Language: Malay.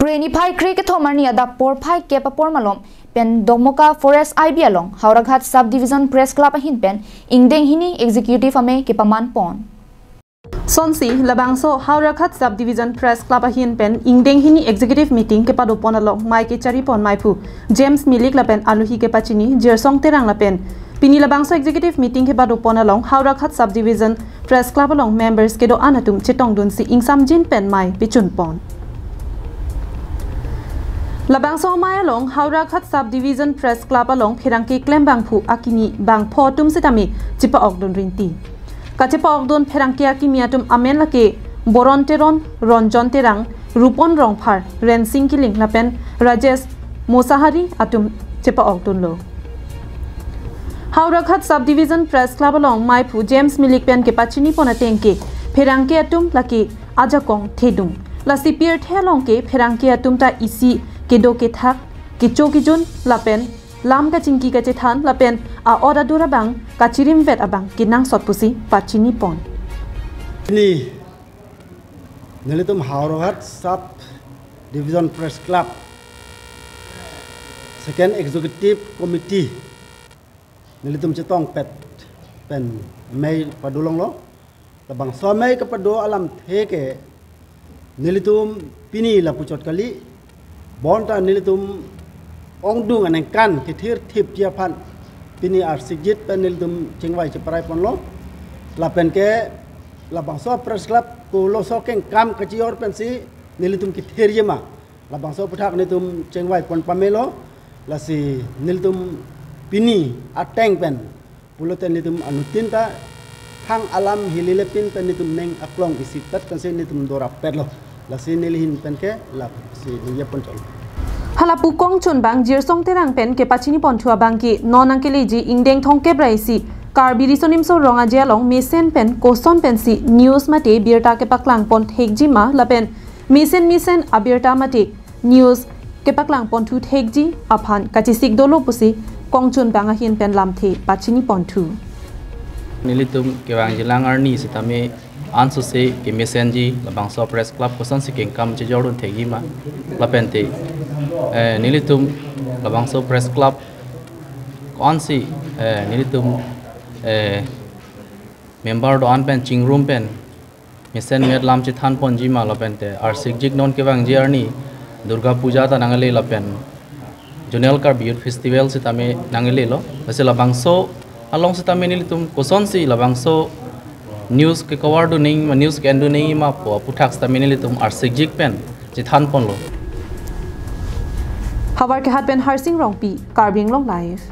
Preni phai kre ke thomani ada por phai ke papor malom pen domoka forest IB along Howraghat subdivision press club hin pen Ingdeng Hini executive amei ke paman pon Sonsi labangso Howraghat subdivision press club hin pen Ingdeng Hini executive meeting ke pado pon along mai ke chari pon maipu James Milik lapen aluhi ke pachini jersong terang lapen Pini labangso executive meeting ke pado pon along Howraghat subdivision press club along members ke do anatum chitong dun si ingsam jin pen mai pichun pon Labangso mai along Howraghat subdivision press club along Pherangki klembang phu akini bang photum sitami chipa okdon rinti kachipa okdon Pherangki akimi atum amen lake boron teron ronjon terang rupon rongphar rensing kiling lapen Rajesh Mosahari atum chipa okdon lo Howraghat subdivision press club along mai phu James Milik pen ke pachini ponatengke Pherangki atum lake ajakong thedung la CPR thelong ke Pherangki atum ta isi kedo ke thak kicho kijun lapen lam ka chingki ka chethan lapen a oda dura bang kachirim vet abang kinang sotpusi pachini pon Hini nelitum Howraghat sub division press club second executive committee nelitum chetong pet pen mei padulong lo labang so mei kepado alam theke nelitum pini la puchot kali bonta nilitum ongdung anengkan kithir thip jiapan pini arsigit pen nilitum chingwai cheprai ponlo lapen ke labangso press club ko lo sokeng kam kachior pensi nilitum kithir yema labangso puthak nilitum chingwai pon pamelo lasi nilitum pini ateng pen puloten nilitum anutinta hang alam hililepin pen nilitum neng aklong isipat kanse nilitum dora pedlo lasi nilihin pen ke lap si dia pun chol halapu kong chun bang jirsong terang pen ke pachini pon thua bang ki nonang ke leji Ingdeng thongke braisi karbiri sonim so ronga jelong mesen pen koson pen si news mate birta ke paklang pon thekji ma lapen mesen abirta mate news ke paklang pon thu thekji aphan kachisik dolo pusi kong chun bang hin pen lamthe pachini pon thu nilitum ke bang jilang arni sitame ansu se ke mesenji labangso press club kosan siking kam che jorun thegi ma lapente nilitum labangso press club konsi nilitum member do an pen ching room pen mesen met lam chi than pon ji ma lapente arsik jik non ke bang jerni durga puja ta nangale lapen junel kar beer festival sitame nangale lo ase labangso along sitame nilitum kosan si labangso news ke cover do ning news ke endo nei ma po puthak sta minili tum arsik jik pen ji than pon lo Hawar ke hat pen harsing rong pi karbing long live